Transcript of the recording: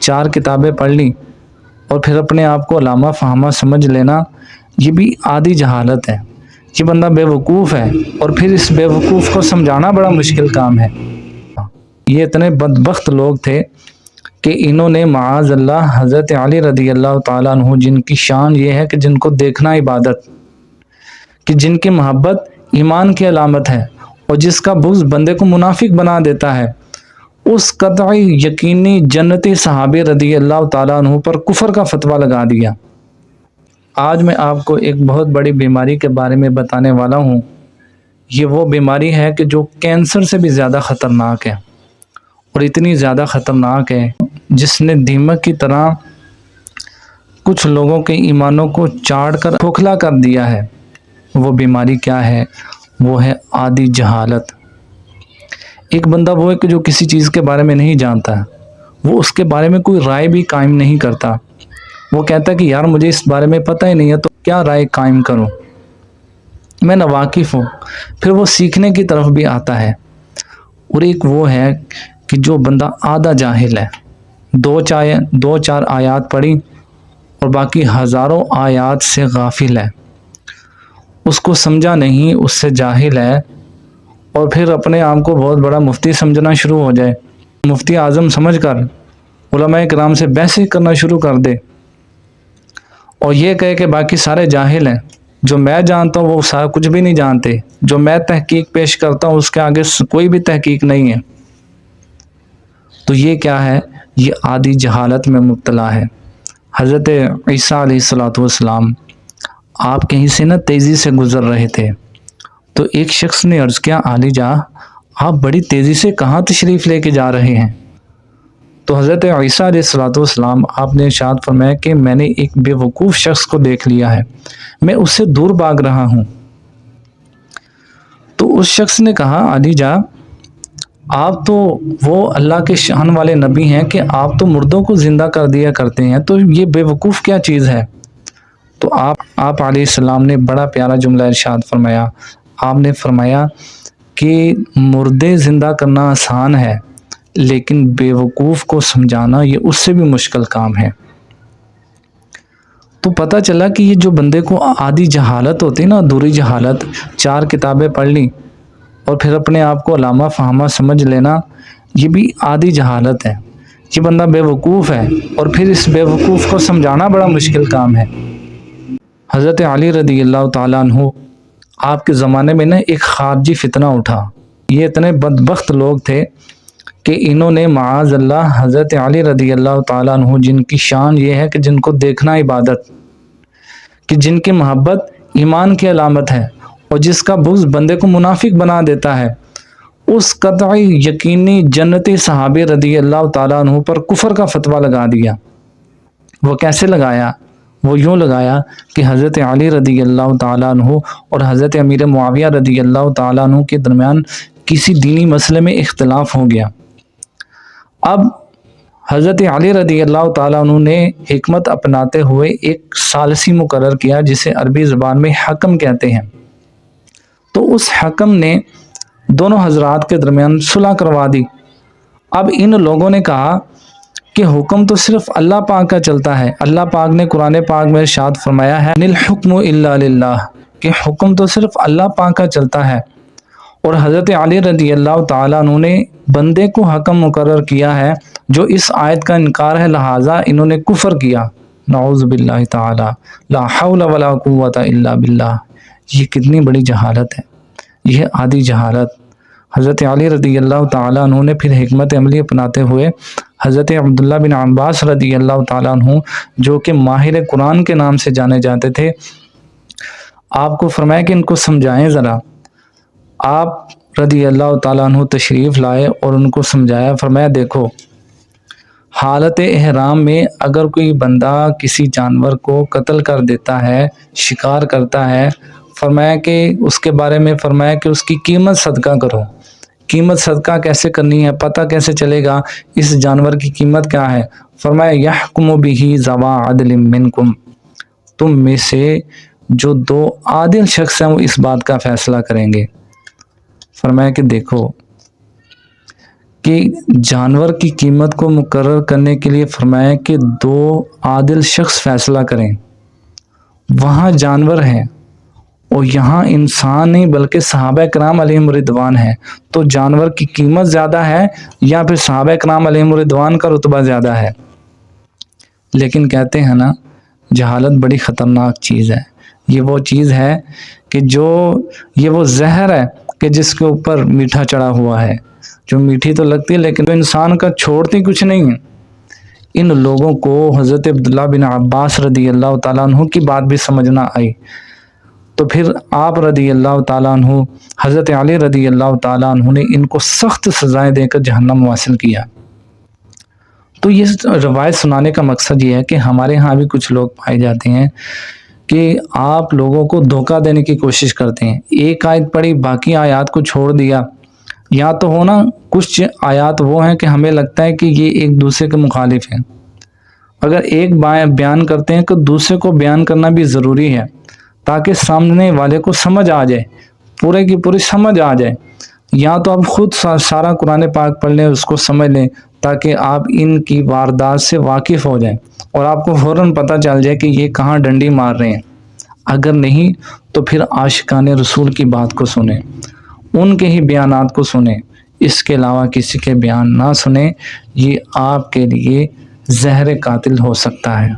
4 کتابیں پڑھ لی اور پھر اپنے آپ کو علامہ فہمہ سمجھ لینا، یہ بھی آدھی جہالت ہے۔ یہ بندہ بے وقوف ہے اور پھر اس بے وقوف کو سمجھانا بڑا مشکل کام ہے۔ یہ اتنے بدبخت لوگ تھے کہ انہوں نے معاذ اللہ حضرت علی رضی اللہ تعالیٰ عنہ، جن کی شان یہ ہے کہ جن کو دیکھنا عبادت، کہ جن کی محبت ایمان کی علامت ہے اور جس کا بغض بندے کو منافق بنا دیتا ہے، اس قطعی یقینی جنتی صحابی رضی اللہ تعالیٰ عنہ پر کفر کا فتویٰ لگا دیا۔ آج میں آپ کو ایک بہت بڑی بیماری کے بارے میں بتانے والا ہوں۔ یہ وہ بیماری ہے کہ جو کینسر سے بھی زیادہ خطرناک ہے، اور اتنی زیادہ خطرناک ہے جس نے دیمک کی طرح کچھ لوگوں کے ایمانوں کو چاڑ کر کھوکھلا کر دیا ہے۔ وہ بیماری کیا ہے؟ وہ ہے آدھی جہالت۔ ایک بندہ وہ ہے کہ جو کسی چیز کے بارے میں نہیں جانتا، وہ اس کے بارے میں کوئی رائے بھی قائم نہیں کرتا۔ وہ کہتا ہے کہ یار مجھے اس بارے میں پتہ ہی نہیں ہے، تو کیا رائے قائم کروں، میں ناواقف ہوں۔ پھر وہ سیکھنے کی طرف بھی آتا ہے۔ اور ایک وہ ہے کہ جو بندہ آدھا جاہل ہے، دو چار آیات پڑھی اور باقی ہزاروں آیات سے غافل ہے، اس کو سمجھا نہیں، اس سے جاہل ہے، اور پھر اپنے آپ کو بہت بڑا مفتی سمجھنا شروع ہو جائے، مفتی اعظم سمجھ کر علماء کرام سے بحثیں کرنا شروع کر دے، اور یہ کہے کہ باقی سارے جاہل ہیں، جو میں جانتا ہوں وہ سارا کچھ بھی نہیں جانتے، جو میں تحقیق پیش کرتا ہوں اس کے آگے کوئی بھی تحقیق نہیں ہے۔ تو یہ کیا ہے؟ یہ آدھی جہالت میں مبتلا ہے۔ حضرت عیسیٰ علیہ السلام آپ کہیں سے نہ تیزی سے گزر رہے تھے، تو ایک شخص نے عرض کیا، علی جا آپ بڑی تیزی سے کہاں تشریف لے کے جا رہے ہیں؟ تو حضرت عیسیٰ علیہ السلام آپ نے ارشاد فرمایا کہ میں نے ایک بے وقوف شخص کو دیکھ لیا ہے، میں اس سے دور بھاگ رہا ہوں۔ تو اس شخص نے کہا، علی جا آپ تو وہ اللہ کے شان والے نبی ہیں کہ آپ تو مردوں کو زندہ کر دیا کرتے ہیں، تو یہ بے وقوف کیا چیز ہے؟ تو آپ علیہ السلام نے بڑا پیارا جملہ ارشاد فرمایا۔ آپ نے فرمایا کہ مردے زندہ کرنا آسان ہے، لیکن بے وقوف کو سمجھانا یہ اس سے بھی مشکل کام ہے۔ تو پتہ چلا کہ یہ جو بندے کو آدھی جہالت ہوتی نا، ادھوری جہالت، 4 کتابیں پڑھ لی اور پھر اپنے آپ کو علامہ فہمہ سمجھ لینا، یہ بھی آدھی جہالت ہے۔ یہ بندہ بے وقوف ہے اور پھر اس بے وقوف کو سمجھانا بڑا مشکل کام ہے۔ حضرت علی رضی اللہ تعالیٰ عنہ آپ کے زمانے میں نا ایک خارجی فتنہ اٹھا۔ یہ اتنے بدبخت لوگ تھے کہ انہوں نے معاذ اللہ حضرت علی رضی اللہ تعالیٰ عنہ، جن کی شان یہ ہے کہ جن کو دیکھنا عبادت، کہ جن کی محبت ایمان کی علامت ہے اور جس کا بغض بندے کو منافق بنا دیتا ہے، اس قطعی یقینی جنتی صحابی رضی اللہ تعالیٰ عنہ پر کفر کا فتویٰ لگا دیا۔ وہ کیسے لگایا؟ وہ یوں لگایا کہ حضرت علی رضی اللہ تعالیٰ عنہ اور حضرت امیر معاویہ رضی اللہ تعالیٰ عنہ کے درمیان کسی دینی مسئلے میں اختلاف ہو گیا۔ اب حضرت علی رضی اللہ تعالیٰ عنہ نے حکمت اپناتے ہوئے ایک ثالثی مقرر کیا، جسے عربی زبان میں حکم کہتے ہیں۔ تو اس حکم نے دونوں حضرات کے درمیان صلح کروا دی۔ اب ان لوگوں نے کہا کہ حکم تو صرف اللہ پاک کا چلتا ہے۔ اللہ پاک نے قرآن پاک میں ارشاد فرمایا ہے، "ان الحکم الا للہ"، کہ حکم تو صرف اللہ پاک کا چلتا ہے۔ اور حضرت علی رضی اللہ تعالیٰ عنہ نے بندے کو حکم مقرر کیا ہے جو اس آیت کا انکار ہے، لہٰذا انہوں نے کفر کیا۔ نعوذ باللہ تعالی، لا حول ولا قوت الا باللہ۔ یہ کتنی بڑی جہالت ہے، یہ آدھی جہالت۔ حضرت علی رضی اللہ تعالیٰ عنہ نے پھر حکمت عملی اپناتے ہوئے حضرت عبداللہ بن عباس رضی اللہ تعالیٰ عنہ، جو کہ ماہر قرآن کے نام سے جانے جاتے تھے، آپ کو فرمایا کہ ان کو سمجھائیں ذرا۔ آپ رضی اللہ تعالیٰ عنہ تشریف لائے اور ان کو سمجھایا۔ فرمایا دیکھو، حالت احرام میں اگر کوئی بندہ کسی جانور کو قتل کر دیتا ہے، شکار کرتا ہے، فرمایا کہ اس کے بارے میں فرمایا کہ اس کی قیمت صدقہ کرو۔ قیمت صدقہ کیسے کرنی ہے؟ پتہ کیسے چلے گا اس جانور کی قیمت کیا ہے؟ فرمایا یحکم بہ ذوا عدل منکم، تم میں سے جو 2 عادل شخص ہیں وہ اس بات کا فیصلہ کریں گے۔ فرمایا کہ دیکھو کہ جانور کی قیمت کو مقرر کرنے کے لیے فرمایا کہ 2 عادل شخص فیصلہ کریں. وہاں جانور ہے اور یہاں انسان نہیں بلکہ صحابہ کرام علیہم رضوان ہے. تو جانور کی قیمت زیادہ ہے یا پھر صحابہ کرام علیہم رضوان کا رتبہ زیادہ ہے؟ لیکن کہتے ہیں نا، جہالت بڑی خطرناک چیز ہے. یہ وہ چیز ہے کہ یہ وہ زہر ہے کہ جس کے اوپر میٹھا چڑھا ہوا ہے، جو میٹھی تو لگتی ہے لیکن انسان کا چھوڑتی کچھ نہیں ہے. ان لوگوں کو حضرت عبداللہ بن عباس رضی اللہ تعالیٰ عنہ کی بات بھی سمجھ نہ آئی، تو پھر آپ رضی اللہ تعالیٰ عنہ، حضرت علی رضی اللہ تعالیٰ عنہ نے ان کو سخت سزائیں دے کر جہنم واصل کیا. تو یہ روایت سنانے کا مقصد یہ ہے کہ ہمارے ہاں بھی کچھ لوگ پائے جاتے ہیں کہ آپ لوگوں کو دھوکہ دینے کی کوشش کرتے ہیں. ایک آیت پڑھی، باقی آیات کو چھوڑ دیا. یا تو ہونا کچھ آیات وہ ہیں کہ ہمیں لگتا ہے کہ یہ ایک دوسرے کے مخالف ہیں. اگر ایک بیان کرتے ہیں تو دوسرے کو بیان کرنا بھی ضروری ہے تاکہ سامنے والے کو سمجھ آ جائے، پورے کی پوری سمجھ آ جائے. یا تو آپ خود سارا قرآن پاک پڑھ لیں، اس کو سمجھ لیں تاکہ آپ ان کی واردات سے واقف ہو جائیں اور آپ کو فوراً پتہ چل جائے کہ یہ کہاں ڈنڈی مار رہے ہیں. اگر نہیں تو پھر عاشقان رسول کی بات کو سنیں، ان کے ہی بیانات کو سنیں، اس کے علاوہ کسی کے بیان نہ سنیں. یہ آپ کے لیے زہر قاتل ہو سکتا ہے.